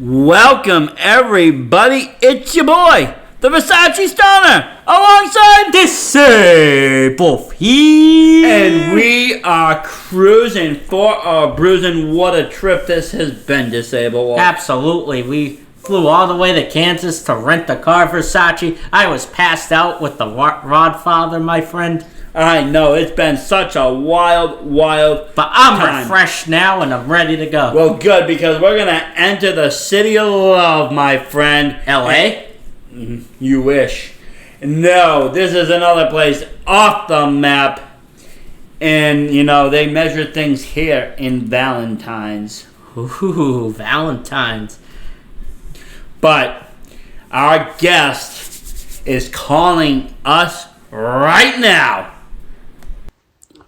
Welcome, everybody. It's your boy, the Versace Stoner, alongside Disabled here. And we are cruising for our Bruisin. What a trip this has been, Disabled. Absolutely. We flew all the way to Kansas to rent a car for Versace. I was passed out with the Rodfather, my friend. I know, it's been such a wild But I'm time. refreshed now and I'm ready to go. Well, good, because we're going to enter the city of love, my friend. L.A.? You wish. No, this is another place off the map. And, they measure things here in Valentine's. Ooh, Valentine's. But our guest is calling us right now.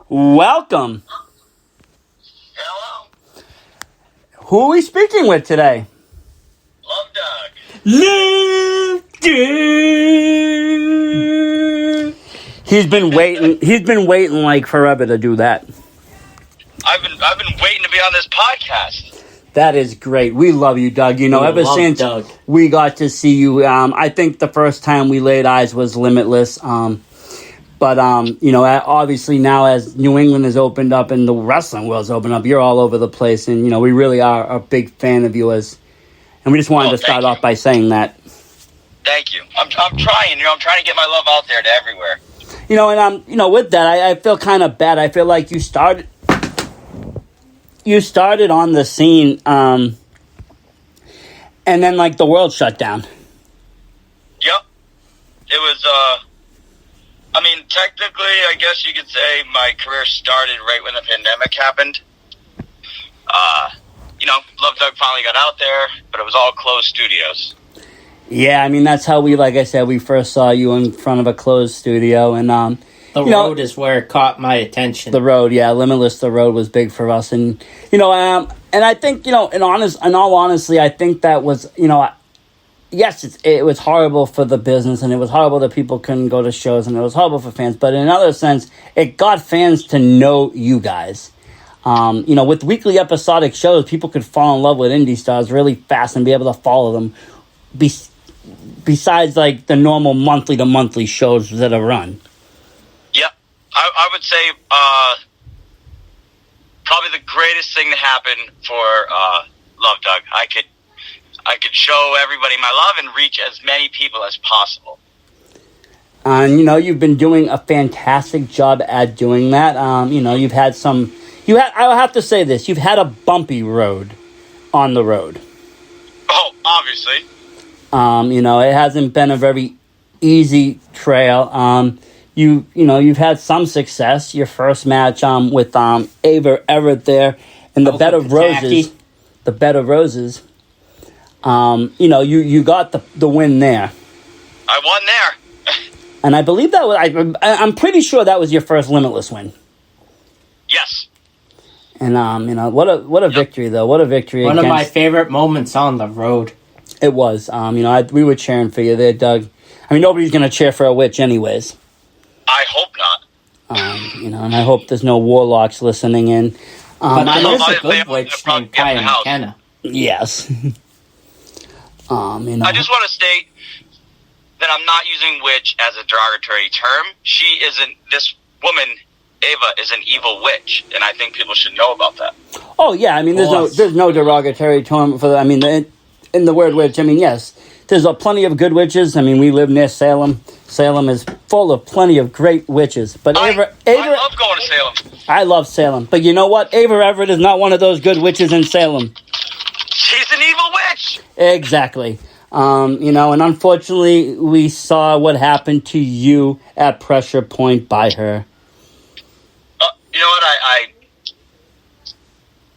Welcome. Hello. Who are we speaking with today? Love Doug. Love Doug. He's been waiting like forever to do that. I've been waiting to be on this podcast. That is great. We love you, Doug. Ever since Doug. we got to see you, I think the first time we laid eyes was Limitless. But obviously now as New England has opened up and the wrestling world's opened up, you're all over the place. And, we really are a big fan of yours. And we just wanted to start off by saying that. Thank you. I'm trying. I'm trying to get my love out there to everywhere. With that, I feel kind of bad. I feel like you started on the scene, and then, the world shut down. Yep. It was, technically, I guess you could say my career started right when the pandemic happened. Love Doug finally got out there, but it was all closed studios. Yeah, that's how we first saw you in front of a closed studio, and The road is where it caught my attention. The road, yeah, Limitless. The road was big for us, and and I think in all honesty, I think that was yes, it was horrible for the business, and it was horrible that people couldn't go to shows, and it was horrible for fans. But in another sense, it got fans to know you guys. With weekly episodic shows, people could fall in love with indie stars really fast and be able to follow them. Besides, the normal monthly to monthly shows that are run. Yep. I would say probably the greatest thing to happen for Love Doug. I could show everybody my love and reach as many people as possible. And, you've been doing a fantastic job at doing that. You've had I'll have to say this, you've had a bumpy road on the road. Oh, obviously. It hasn't been a very easy trail. You've had some success. Your first match with Ava Everett there in the Bed of Roses. The Bed of Roses. You got the win there. I won there. And I believe that was I'm pretty sure that was your first Limitless win. Yes. And what a victory though. What a victory. One of my favorite moments on the road. It was. We were cheering for you there, Doug. Nobody's going to cheer for a witch anyways. I hope not. And I hope there's no warlocks listening in. But there's a good witch named Kaya McKenna. Yes. I just want to state that I'm not using witch as a derogatory term. This woman, Ava, is an evil witch, and I think people should know about that. Oh, yeah. There's no derogatory term for that. In the word witch, yes, there's plenty of good witches. We live near Salem. Salem is full of plenty of great witches. But I love going to Salem. I love Salem. But you know what? Ava Everett is not one of those good witches in Salem. She's an evil witch. Exactly. And unfortunately, we saw what happened to you at Pressure Point by her. You know what?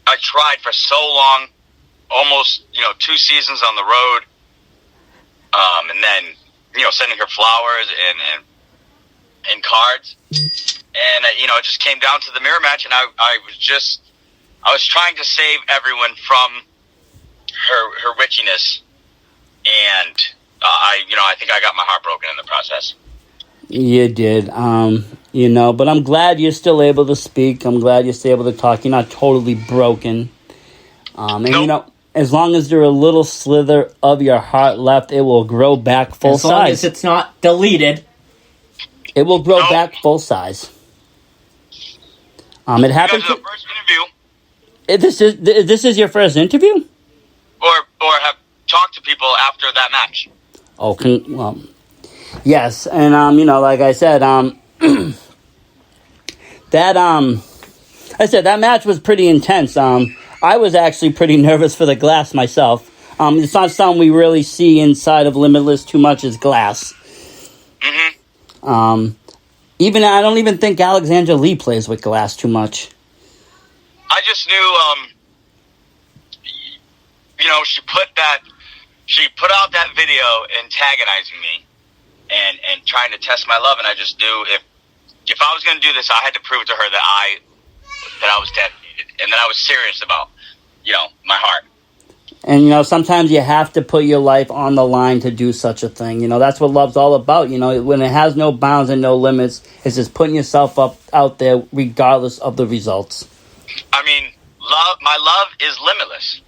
I tried for so long. Almost, 2 seasons on the road, and then, sending her flowers and cards, and it just came down to the mirror match, and I was trying to save everyone from her witchiness, and I think I got my heart broken in the process. You did, but I'm glad you're still able to speak. I'm glad you're still able to talk. You're not totally broken. Nope. as long as there's a little slither of your heart left, it will grow back full size. As long as it's not deleted. It will grow back full size. It happened. You guys are the first interview. This is your first interview? Or have talked to people after that match. Okay, well, yes, and like I said, that match was pretty intense. I was actually pretty nervous for the glass myself. It's not something we really see inside of Limitless too much is glass. Mm-hmm. Even I don't even think Alexandra Lee plays with glass too much. I just knew, she put out that video antagonizing me and trying to test my love, and I just knew if I was going to do this, I had to prove to her that I was dedicated and that I was serious about, my heart. And, sometimes you have to put your life on the line to do such a thing. That's what love's all about. When it has no bounds and no limits, it's just putting yourself out there regardless of the results. I mean, my love is limitless.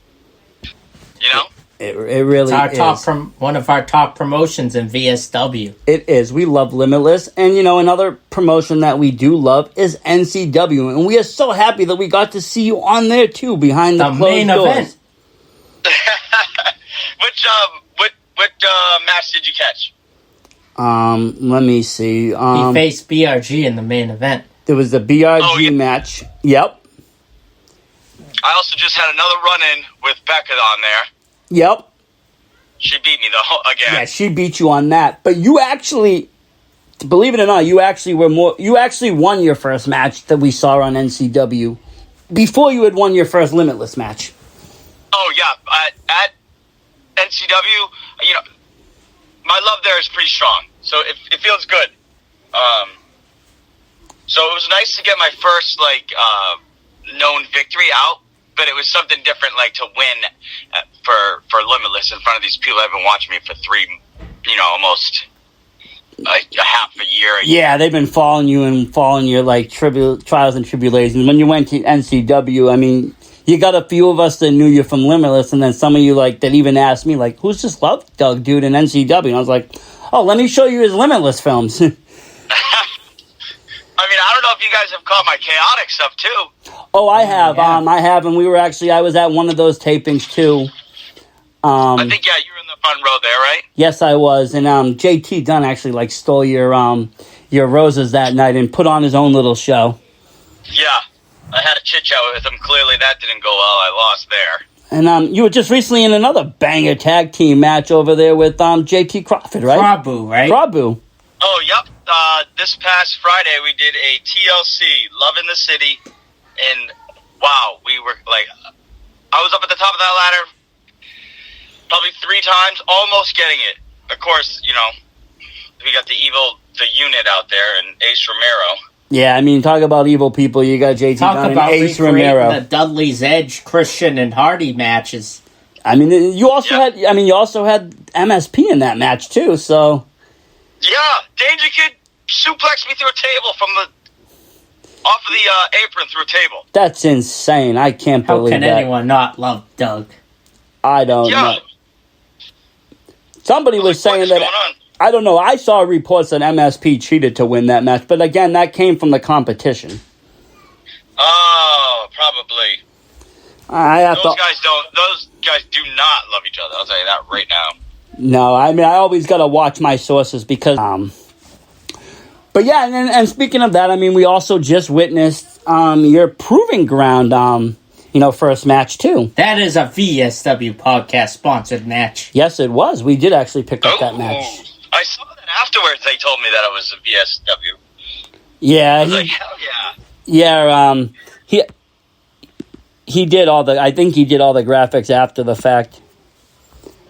It really is. One of our top promotions in VSW. It is. We love Limitless. And, another promotion that we do love is NCW. And we are so happy that we got to see you on there, too, behind the closed main doors. Event. What match did you catch? Let me see. He faced BRG in the main event. There was the BRG match. Yep. I also just had another run-in with Becca on there. Yep. She beat me, though, again. Yeah, she beat you on that. But you actually, believe it or not, you actually won your first match that we saw on NCW before you had won your first Limitless match. Oh, yeah. At NCW, my love there is pretty strong. So it feels good. So it was nice to get my first, known victory out. But it was something different, to win for Limitless in front of these people that have been watching me for almost a half a year. Yeah, they've been following you and following your trials and tribulations. When you went to NCW, I mean, you got a few of us that knew you from Limitless, and then some of you that even asked me who's this Love Doug dude in NCW? And I was like, oh, let me show you his Limitless films. I mean, I don't know if you guys have caught my chaotic stuff too. Oh, I have. Yeah. I have, and I was at one of those tapings too. I think you were in the front row there, right? Yes, I was, and JT Dunn actually stole your roses that night and put on his own little show. Yeah, I had a chit chat with him. Clearly, that didn't go well. I lost there. And you were just recently in another banger tag team match over there with JT Crawford, right? Prabhu, right? Prabhu. Oh, yep. This past Friday, we did a TLC, Love in the City, and wow, we were I was up at the top of that ladder probably 3 times, almost getting it. Of course, we got the unit out there, and Ace Romero. Yeah, I mean, talk about evil people. You got JT Dunn and Ace Romero. The Dudley's Edge, Christian, and Hardy matches. I mean, you also had MSP in that match too, so... Yeah, Danger Kid suplexed me through a table off of the apron through a table. That's insane. I can't believe that. How can anyone not love Doug? I don't know. Somebody was saying that... I don't know. I saw reports that MSP cheated to win that match, but again, that came from the competition. Oh, probably. Those guys do not love each other. I'll tell you that right now. No, I mean, I always got to watch my sources because... But yeah, and speaking of that, I mean, we also just witnessed your Proving Ground, first match, too. That is a VSW podcast-sponsored match. Yes, it was. We did actually pick up that match. I saw that afterwards. They told me that it was a VSW. Yeah. I was hell yeah. Yeah, he did all the... I think he did all the graphics after the fact.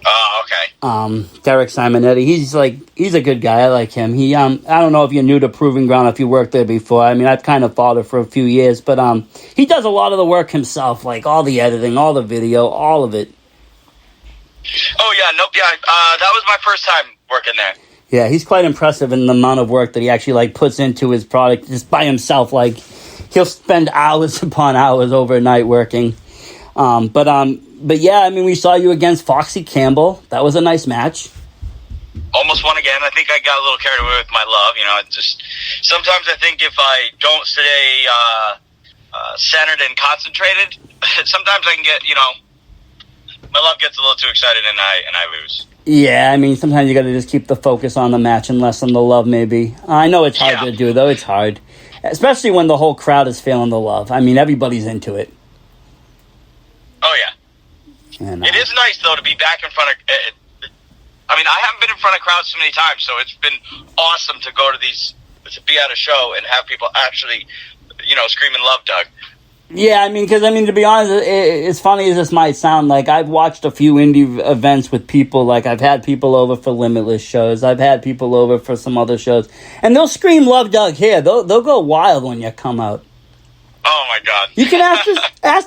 Oh, okay. Derek Simonetti, he's a good guy. I like him. I don't know if you're new to Proving Ground, if you worked there before. I mean, I've kind of followed it for a few years, but he does a lot of the work himself, all the editing, all the video, all of it. Oh yeah, nope, yeah. That was my first time working there. Yeah, he's quite impressive in the amount of work that he actually puts into his product just by himself. He'll spend hours upon hours overnight working. But But yeah, I mean, we saw you against Foxy Campbell. That was a nice match. Almost won again. I think I got a little carried away with my love. You know, it just sometimes I think if I don't stay centered and concentrated, sometimes I can get, you know, my love gets a little too excited and I lose. Yeah, I mean, sometimes you got to just keep the focus on the match and less on the love, maybe. I know it's hard to do, though. It's hard. Especially when the whole crowd is feeling the love. I mean, everybody's into it. Oh, yeah. And, it is nice, though, to be back in front of... I mean, I haven't been in front of crowds so many times, so it's been awesome to go to these... to be at a show and have people actually, you know, screaming love, Doug. Yeah, I mean, because, to be honest, as funny as this might sound, like, I've watched a few indie events with people, like, I've had people over for Limitless shows, I've had people over for some other shows, and they'll scream Love Doug here. They'll go wild when you come out. Oh, my God. You can ask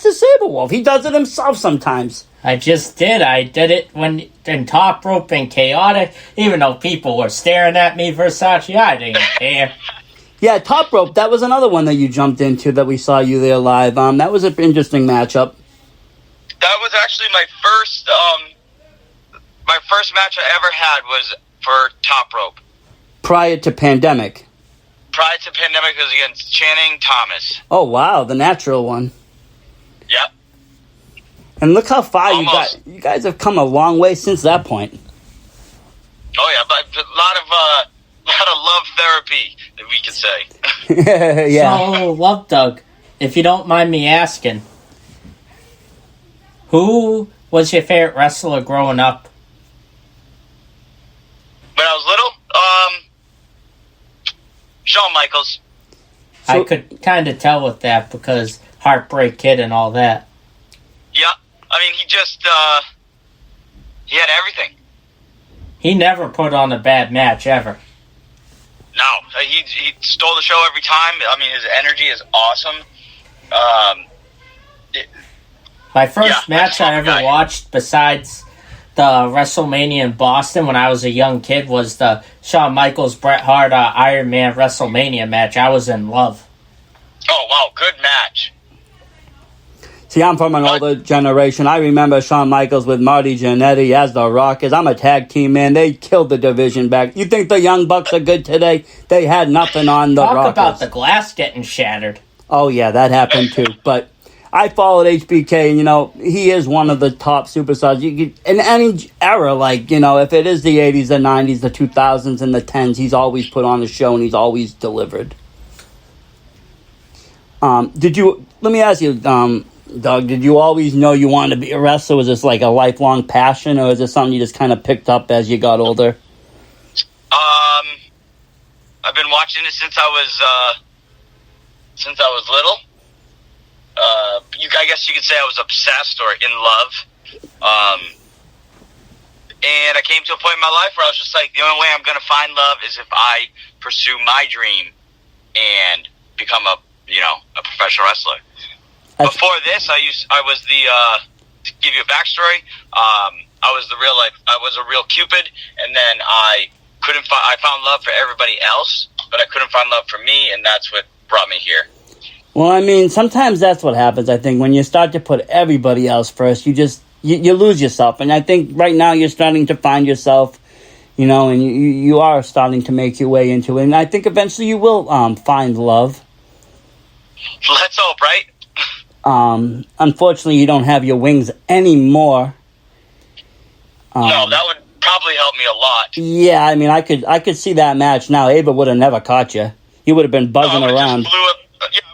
the Saberwolf. He does it himself sometimes. I just did. I did it when in Top Rope and Chaotic, even though people were staring at me, Versace, I didn't care. Yeah, Top Rope, that was another one that you jumped into that we saw you there live. That was an interesting matchup. That was actually my first match I ever had was for Top Rope. Prior to Pandemic. Prior to Pandemic, it was against Channing Thomas. Oh, wow, the natural one. Yep. And look how far Almost. you guys have come a long way since that point. Oh, yeah, but a lot of love therapy, if we could say. Yeah. So, Love Doug, if you don't mind me asking, who was your favorite wrestler growing up? When I was little, Shawn Michaels. I could kind of tell with that because Heartbreak Kid and all that. Yeah, I mean, he just, he had everything. He never put on a bad match, ever. No, he stole the show every time. I mean, his energy is awesome. My first match I ever watched, besides the WrestleMania in Boston when I was a young kid, was the Shawn Michaels Bret Hart Iron Man WrestleMania match. I was in love. Oh, wow, good match. See, I'm from an older generation. I remember Shawn Michaels with Marty Jannetty as the Rockers. I'm a tag team man. They killed the division back. You think the Young Bucks are good today? They had nothing on the Rockers. Talk about the glass getting shattered. Oh, yeah, that happened too. But I followed HBK, and, you know, he is one of the top superstars. In any era, like, you know, if it is the 80s, the 90s, the 2000s, and the 10s, he's always put on a show, and he's always delivered. Let me ask you, Doug, did you always know you wanted to be a wrestler? Was this like a lifelong passion, or is this something you just kind of picked up as you got older? I've been watching it since I was little. I guess you could say I was obsessed or in love. And I came to a point in my life where I was just like, the only way I'm going to find love is if I pursue my dream and become a professional wrestler. Before this, I was to give you a backstory, I was a real Cupid, and then I found love for everybody else, but I couldn't find love for me, and that's what brought me here. Well, I mean, sometimes that's what happens, I think. When you start to put everybody else first, you lose yourself. And I think right now you're starting to find yourself, you know, and you are starting to make your way into it. And I think eventually you will find love. Let's hope, right? Unfortunately, you don't have your wings anymore. No, that would probably help me a lot. Yeah, I mean, I could see that match now. Ava would have never caught you. You would have been buzzing around. I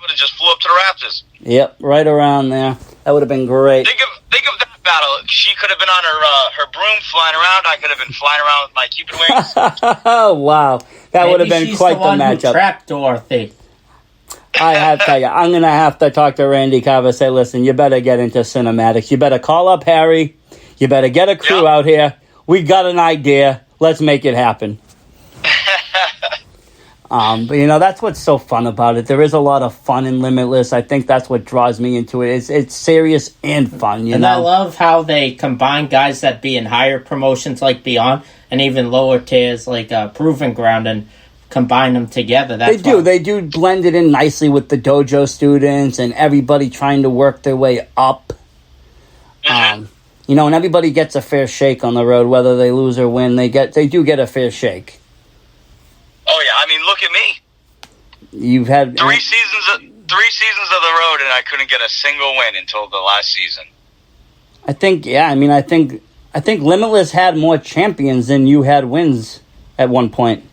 would have just flew up to the rafters. Yep, right around there. That would have been great. Think of that battle. She could have been on her broom flying around. I could have been flying around with my Cupid wings. Oh, wow. That would have been quite the one matchup. Who trapped Dorothy. I have to tell you, I'm going to have to talk to Randy Carver and say, listen, you better get into cinematics. You better call up Harry. You better get a crew out here. We got an idea. Let's make it happen. But, you know, that's what's so fun about it. There is a lot of fun in Limitless. I think that's what draws me into it. It's serious and fun, you know? I love how they combine guys that be in higher promotions like Beyond and even lower tiers like Proving Ground and combine them together. That's They do blend it in nicely with the dojo students and everybody trying to work their way up. You know, and everybody gets a fair shake on the road, whether they lose or win. They do get a fair shake. Oh yeah, I mean, look at me. You've had three seasons of the road, and I couldn't get a single win until the last season. I think, yeah. I mean, I think Limitless had more champions than you had wins at one point.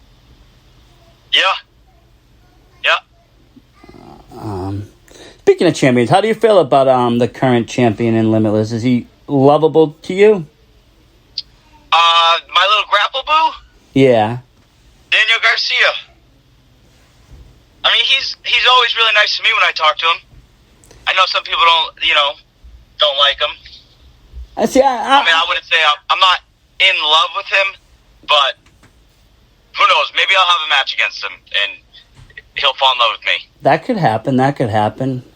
Yeah. Speaking of champions, how do you feel about the current champion in Limitless? Is he lovable to you? My little grapple boo, Yeah. Daniel Garcia. I mean, he's always really nice to me when I talk to him. I know some people don't like him. I see. I mean, I wouldn't say I'm not in love with him, but who knows? Maybe I'll have a match against him, and he'll fall in love with me. That could happen.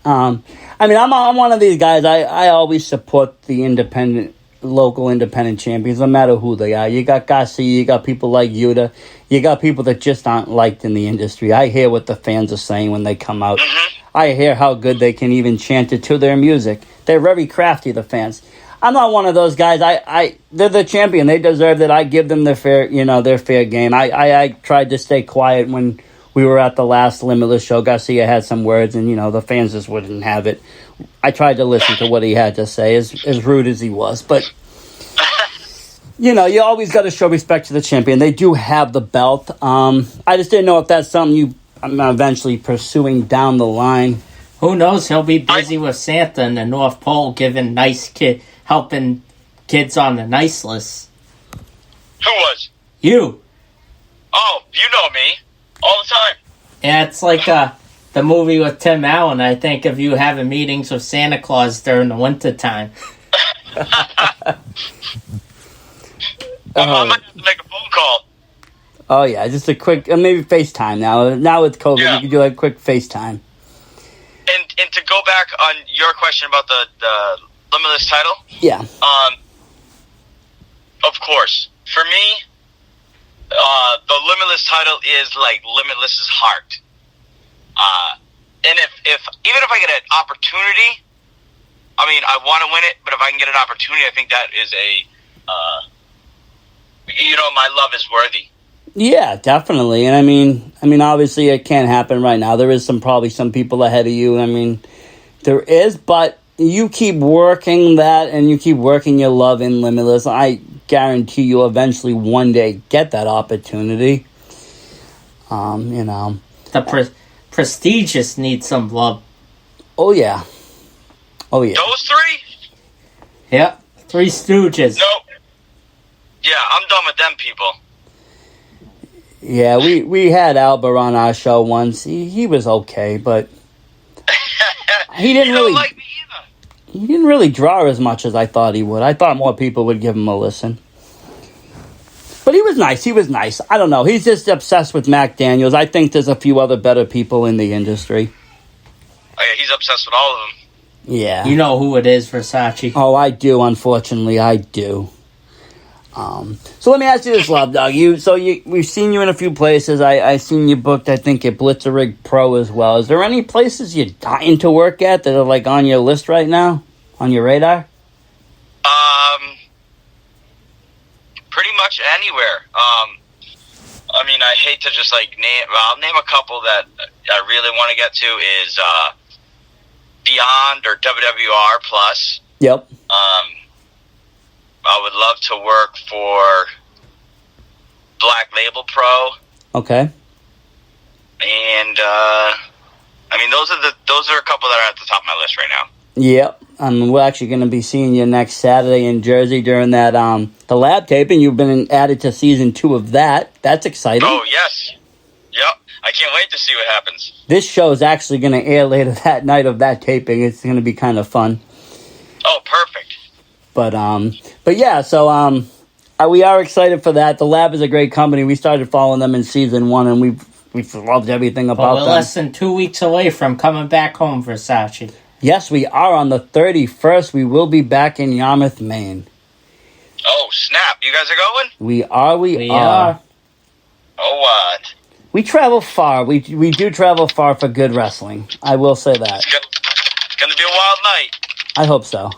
I mean, I'm one of these guys. I always support the local independent champions, no matter who they are. You got Garcia, you got people like Yuta, you got people that just aren't liked in the industry. I hear what the fans are saying when they come out. I hear how good they can even chant it to their music. They're very crafty, the fans. I'm not one of those guys. They're the champion. They deserve it. I give them their fair game. I tried to stay quiet when we were at the last Limitless show. Garcia had some words, and the fans just wouldn't have it. I tried to listen to what he had to say, as rude as he was. But you always got to show respect to the champion. They do have the belt. I just didn't know if that's something I'm eventually pursuing down the line. Who knows? He'll be busy with Santa in the North Pole, helping kids on the nice list. Who was? You. Oh, you know me. All the time. Yeah, it's like the movie with Tim Allen. I think of you having meetings with Santa Claus during the wintertime. I might have to make a phone call. Oh, yeah, just a quick, maybe FaceTime now. Now with COVID, you can do a quick FaceTime. And to go back on your question about the Limitless title? Yeah. Of course. For me, the Limitless title is like Limitless's heart. And even if I get an opportunity, I mean, I want to win it, but if I can get an opportunity, I think that is my love is worthy. Yeah, definitely. And I mean, obviously it can't happen right now. There is probably some people ahead of you. I mean, there is, but you keep working that and you keep working your love in Limitless. I guarantee you'll eventually one day get that opportunity. The prestigious need some love. Oh yeah. Those three? Yep. Three Stooges. Nope. Yeah, I'm done with them people. Yeah, we had Albert on our show once. He was okay, but he didn't really like me either. He didn't really draw as much as I thought he would. I thought more people would give him a listen. But he was nice. I don't know. He's just obsessed with Mac Daniels. I think there's a few other better people in the industry. Oh, yeah, he's obsessed with all of them. Yeah. You know who it is, Versace. Oh, I do. Unfortunately, I do. So let me ask you this, Love Dog. We've seen you in a few places. I seen you booked, I think, at Blitzerig Pro as well. Is there any places you're dying to work at that are like on your list right now, on your radar? Pretty much anywhere. I mean, I hate to just I'll name a couple that I really want to get to is Beyond or WWR Plus. Yep. I would love to work for Black Label Pro. Okay. And I mean, those are a couple that are at the top of my list right now. Yep. We're actually going to be seeing you next Saturday in Jersey during that the lab taping. You've been added to season 2 of that. That's exciting. Oh yes. Yep. I can't wait to see what happens. This show is actually going to air later that night of that taping. It's going to be kind of fun. Oh, perfect. But yeah, so we are excited for that. The Lab is a great company. We started following them in season 1, and we've loved everything about them. We're less than 2 weeks away from coming back home, Versace. Yes, we are on the 31st. We will be back in Yarmouth, Maine. Oh, snap. You guys are going? We are. Oh, what? We travel far. We do travel far for good wrestling. I will say that. It's going to be a wild night. I hope so.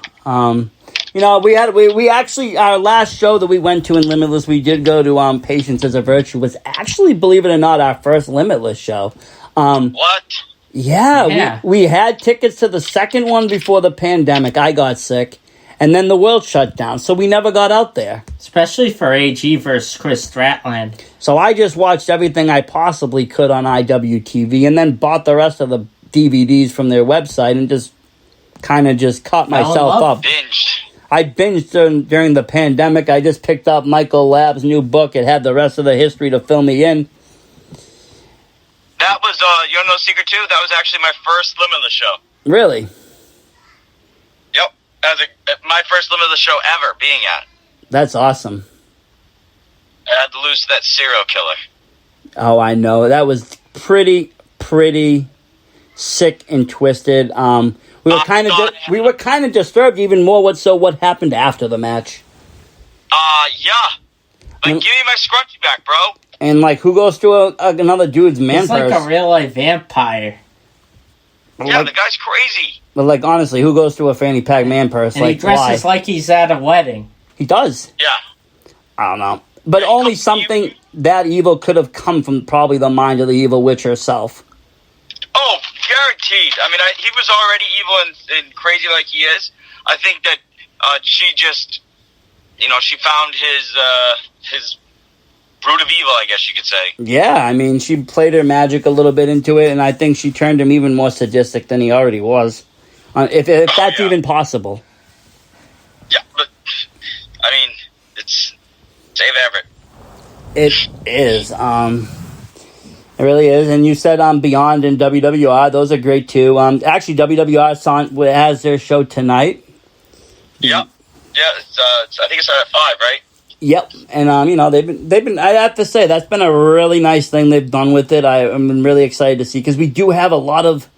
we actually, our last show that we went to in Limitless, we did go to Patience is a Virtue, was actually, believe it or not, our first Limitless show. What? Yeah. We had tickets to the second one before the pandemic. I got sick. And then the world shut down, so we never got out there. Especially for AG versus Chris Stratland. So I just watched everything I possibly could on IWTV and then bought the rest of the DVDs from their website and just kind of just caught myself up. Binged. I binged during the pandemic. I just picked up Michael Labb's new book. It had the rest of the history to fill me in. That was, you know, no secret too, that was actually my first Limitless show. Really? Yep. My first Limitless show ever being at. That's awesome. I had to lose to that serial killer. Oh, I know. That was pretty sick and twisted. We were kind of disturbed even more. What happened after the match? Yeah. Like, give me my scrunchie back, bro. And like, who goes through another dude's man purse? He's like a real life vampire. Yeah, the guy's crazy. But like, honestly, who goes through a fanny pack man purse? And he dresses like he's at a wedding. He does. Yeah. I don't know. But only something that evil could have come from probably the mind of the evil witch herself. Oh, guaranteed. I mean, he was already evil and crazy like he is. I think that she just, you know, she found his root of evil, I guess you could say. Yeah, I mean, she played her magic a little bit into it, and I think she turned him even more sadistic than he already was. If that's even possible. Yeah, but, I mean, it's Dave Everett. It is. It really is. And you said Beyond and WWR. Those are great, too. Actually, WWR has their show tonight. Yep. Yeah, I think it's at 5, right? Yep, and you know, they've been. I have to say that's been a really nice thing they've done with it. I'm really excited to see because we do have a lot of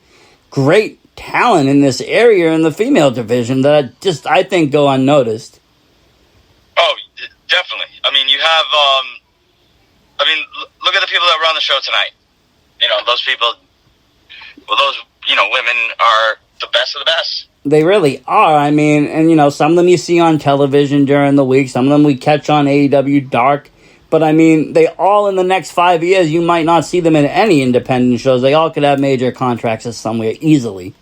great talent in this area in the female division that just I think go unnoticed. Oh, definitely. I mean, you have. Look at the people that were on the show tonight. You know, those people. Well, those women are the best of the best. They really are. I mean, and you know, some of them you see on television during the week. Some of them we catch on AEW Dark. But I mean, they all in the next 5 years, you might not see them in any independent shows. They all could have major contracts somewhere easily.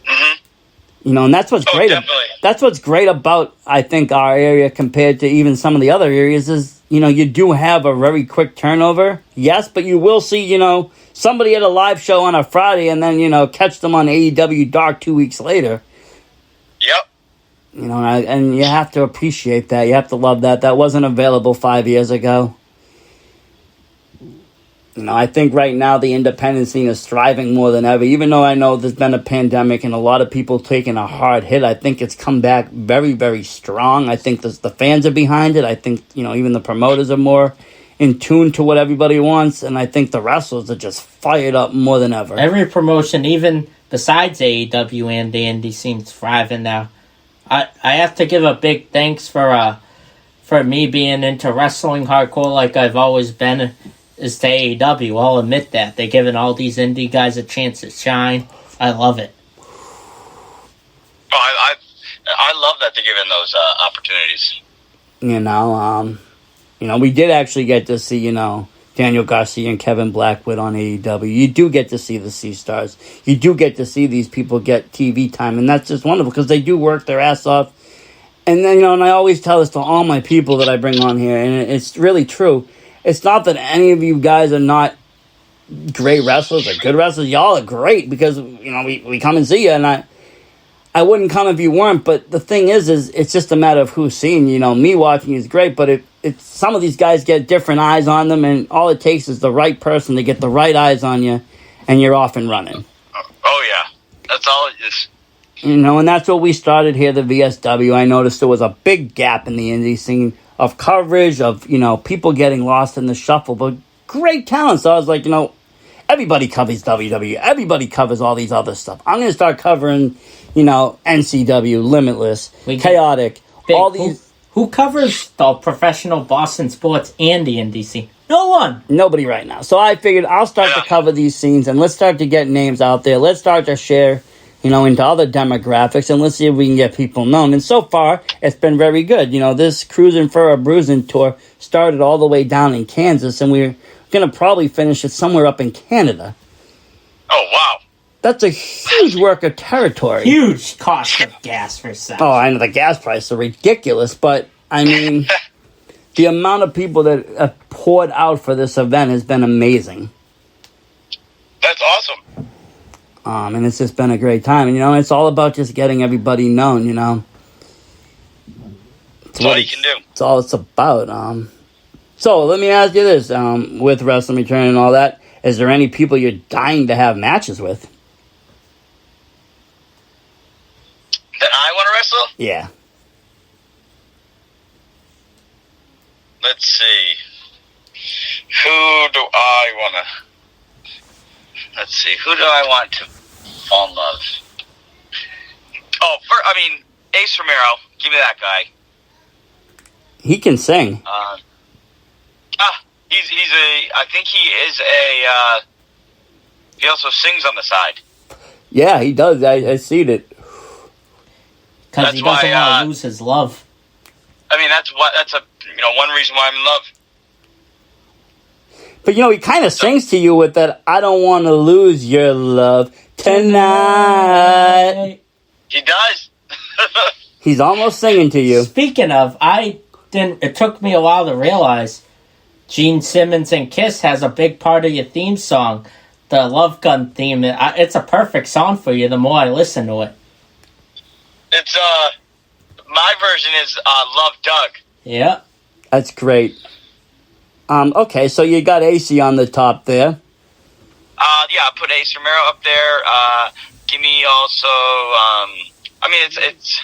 Mm-hmm. You know, and that's what's great. Definitely. That's what's great about, I think, our area compared to even some of the other areas is, you know, you do have a very quick turnover. Yes, but you will see, you know, somebody at a live show on a Friday and then, you know, catch them on AEW Dark 2 weeks later. Yep. You know, and you have to appreciate that. You have to love that. That wasn't available 5 years ago. You know, I think right now the independent scene is thriving more than ever. Even though I know there's been a pandemic and a lot of people taking a hard hit, I think it's come back very, very strong. I think the fans are behind it. I think, you know, even the promoters are more in tune to what everybody wants. And I think the wrestlers are just fired up more than ever. Every promotion, even besides AEW and the indie scene, thriving now. I have to give a big thanks for me being into wrestling hardcore like I've always been. Is to AEW. I'll admit that. They're giving all these indie guys a chance to shine. I love it. Oh, I love that they're giving those opportunities. You know, we did actually get to see, you know, Daniel Garcia and Kevin Blackwood on AEW. You do get to see the C-Stars. You do get to see these people get TV time, and that's just wonderful because they do work their ass off. And then, you know, and I always tell this to all my people that I bring on here, and it's really true. It's not that any of you guys are not great wrestlers or good wrestlers. Y'all are great because, you know, we come and see you, and I wouldn't come if you weren't. But the thing is it's just a matter of who's seeing. You know, me watching is great, but it's some of these guys get different eyes on them, and all it takes is the right person to get the right eyes on you, and you're off and running. Oh, yeah. That's all it is. You know, and that's what we started here, the VSW. I noticed there was a big gap in the indie scene of coverage, of, you know, people getting lost in the shuffle, but great talent. So I was like, you know, everybody covers WWE. Everybody covers all these other stuff. I'm going to start covering, you know, NCW, Limitless, Chaotic, all these. Who covers the professional Boston sports and the indie scene? No one. Nobody right now. So I figured I'll start to cover these scenes, and let's start to get names out there. Let's start to share into other demographics, and let's see if we can get people known. And so far, it's been very good. This Cruisin for a Bruisin tour started all the way down in Kansas, and we're going to probably finish it somewhere up in Canada. Oh, wow. That's a huge work of territory. Huge cost of gas for South. Oh, I know the gas prices are ridiculous, but, I mean, the amount of people that have poured out for this event has been amazing. That's awesome. And it's just been a great time. And, it's all about just getting everybody known, That's all you can do. It's all it's about. So, let me ask you this. With Wrestling Return and all that, is there any people you're dying to have matches with? That I want to wrestle? Yeah. Let's see. Who do I want to... Let's see. Who do I want to fall in love? Oh, Ace Romero. Give me that guy. He can sing. I think he is a... he also sings on the side. Yeah, he does. I seen it. Because he doesn't want to lose his love. That's one reason why I'm in love. But, he kind of sings to you with that, I don't want to lose your love tonight. He does. He's almost singing to you. Speaking of, it took me a while to realize Gene Simmons and Kiss has a big part of your theme song, the Love Gun theme. It's a perfect song for you the more I listen to it. It's, my version is Love Doug. Yeah. That's great. Okay, so you got AC on the top there. Yeah, I put Ace Romero up there. Give me also, it's...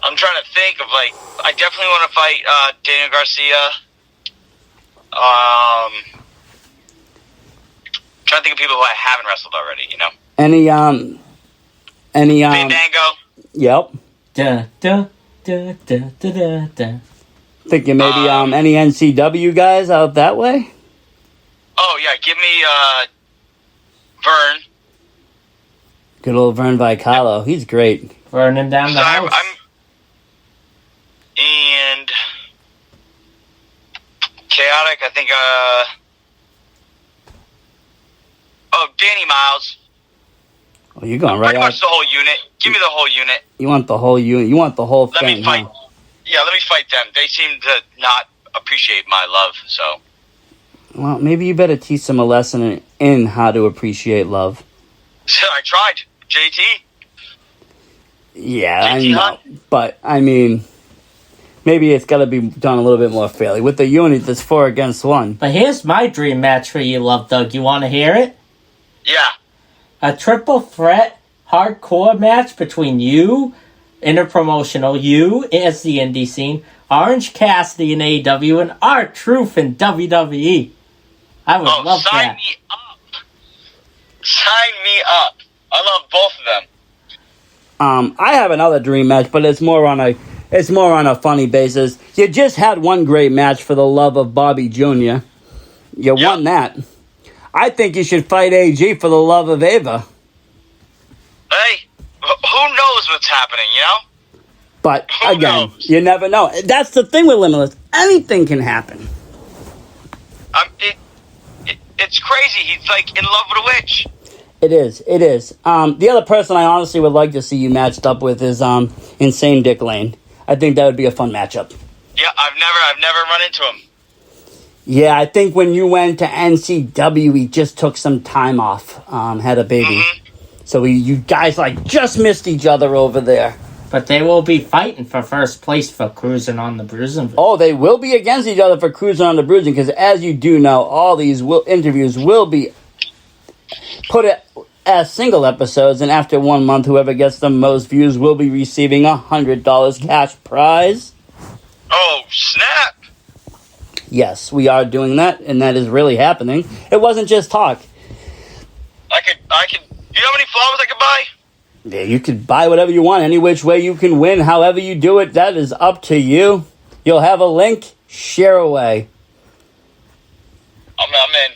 I'm trying to think of, I definitely want to fight Daniel Garcia. Trying to think of people who I haven't wrestled already, Any Fandango. Yep. Da, da, da, da, da, da, da. Thinking maybe any NCW guys out that way? Oh, yeah, give me Vern. Good old Vern Vicalo. He's great. Burning down the house. And Chaotic, I think, Danny Miles. Oh, you're going right pretty much the whole unit. Give me the whole unit. You want the whole unit. You want the whole thing. Let me fight. Huh? Yeah, let me fight them. They seem to not appreciate my love, so. Well, maybe you better teach them a lesson in how to appreciate love. I tried. JT. Yeah, JT I know. Hunt. But, maybe it's got to be done a little bit more fairly. With the unit, there's 4 against 1. But here's my dream match for you, Love Doug. You want to hear it? Yeah. A triple threat hardcore match between you, interpromotional, you as the indie scene, Orange Cassidy in AEW, and R-Truth in WWE. I would love that. Sign me up. Sign me up. I love both of them. I have another dream match, but it's more on a funny basis. You just had one great match for the love of Bobby Jr. You won that. I think you should fight AG for the love of Ava. Hey, who knows what's happening, But, who again, knows? you never know. That's the thing with Limitless. Anything can happen. It's crazy. He's, in love with a witch. It is. The other person I honestly would like to see you matched up with is Insane Dick Lane. I think that would be a fun matchup. Yeah, I've never run into him. Yeah, I think when you went to NCW, he just took some time off, had a baby. Mm-hmm. So you guys just missed each other over there. But they will be fighting for first place for Cruisin on the Bruisin. Oh, they will be against each other for Cruisin on the Bruisin, because as you do know, all these interviews will be put as single episodes, and after 1 month, whoever gets the most views will be receiving $100 cash prize. Oh, snap! Yes, we are doing that, and that is really happening. It wasn't just talk. I could. You know how many flowers I could buy? Yeah, you could buy whatever you want, any which way you can win. However you do it, that is up to you. You'll have a link. Share away. I'm in.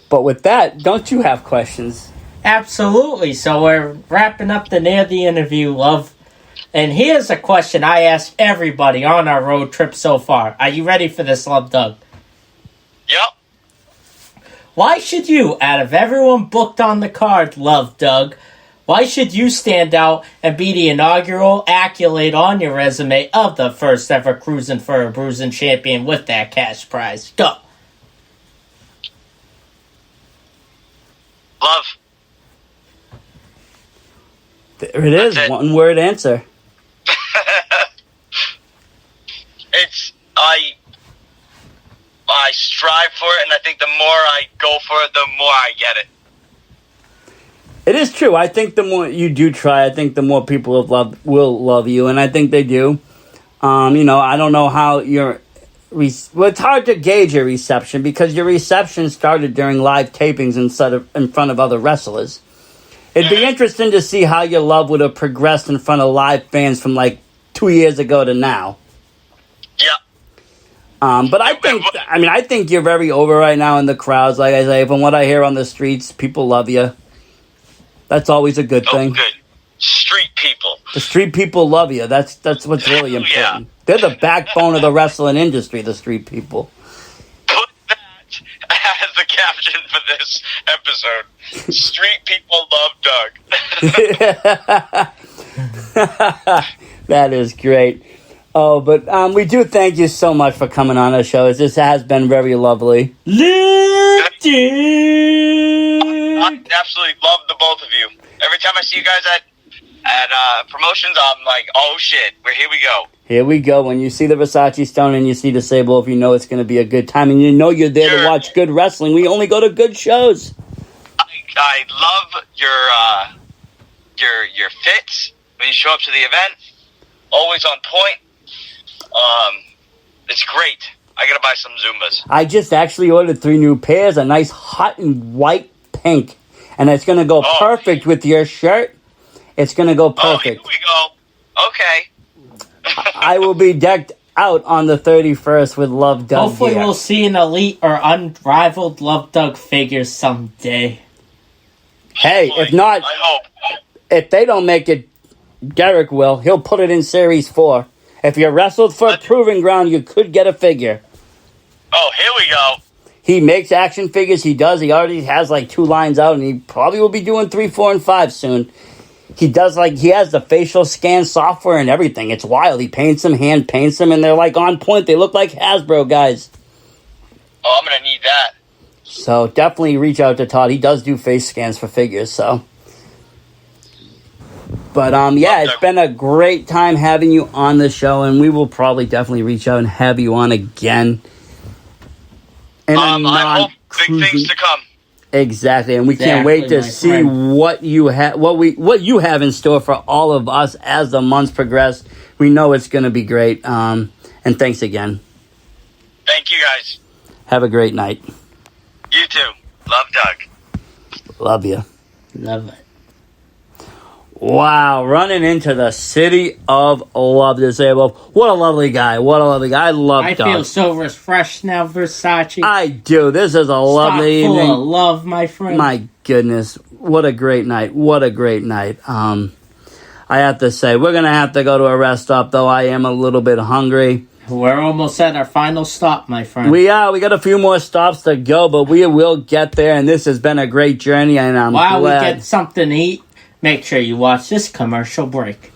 But with that, don't you have questions? Absolutely. So we're wrapping up the near the interview, love. And here's a question I asked everybody on our road trip so far. Are you ready for this, Love Doug? Yep. Why should you, out of everyone booked on the card, Love Doug, why should you stand out and be the inaugural accolade on your resume of the first ever Cruisin' for a Bruisin' champion with that cash prize? Go. Love. There it is. One word answer. I strive for it, and I think the more I go for it, the more I get it. It is true. I think the more you do try, I think the more people will love you, and I think they do. I don't know how your... Well, it's hard to gauge your reception because your reception started during live tapings instead of in front of other wrestlers. It'd be interesting to see how your love would have progressed in front of live fans from like 2 years ago to now. Yeah. But I think you're very over right now in the crowds. Like I say, from what I hear on the streets, people love you. That's always a good thing. Good. Street people. The street people love you. That's what's really important. Yeah. They're the backbone of the wrestling industry, the street people. Put that as the caption for this episode. Street people love Doug. That is great. Oh, but we do thank you so much for coming on our show. This has been very lovely. I absolutely love the both of you. Every time I see you guys at promotions, I'm like, oh shit, here we go. Here we go. When you see the Versace Stone and you see the Sable, if you know it's going to be a good time and you know you're there to watch good wrestling, we only go to good shows. I love your fits when you show up to the event. Always on point. It's great. I gotta buy some Zumbas. I just actually ordered 3 new pairs, a nice hot and white pink, and it's gonna go perfect with your shirt. It's gonna go perfect. Oh, here we go. Okay. I will be decked out on the 31st with Love Doug. Hopefully we'll see an elite or unrivaled Love Doug figure someday. Hey, if not, I hope. If they don't make it, Derek will. He'll put it in Series 4. If you wrestled for a proving ground, you could get a figure. Oh, here we go. He makes action figures. He does. He already has like 2 lines out, and he probably will be doing 3, 4, and 5 soon. He does he has the facial scan software and everything. It's wild. He paints them, hand paints them, and they're like on point. They look like Hasbro guys. Oh, I'm gonna need that. So definitely reach out to Todd. He does do face scans for figures. So, but yeah, it's been a great time having you on the show, and we will probably definitely reach out and have you on again. And I hope big things to come. Exactly, and we can't wait to see what you have, what you have in store for all of us as the months progress. We know it's going to be great. And thanks again. Thank you, guys. Have a great night. You too. Love Doug. Love you. Love it. Wow, running into the city of love disabled. What a lovely guy. What a lovely guy. I love Doug. I feel so refreshed now, Versace. I do. This is a lovely evening. Full of love, my friend. My goodness. What a great night. What a great night. I have to say, we're going to have to go to a rest stop, though I am a little bit hungry. We're almost at our final stop, my friend. We are. We got a few more stops to go, but we will get there, and this has been a great journey, and I'm glad. While we get something to eat, make sure you watch this commercial break.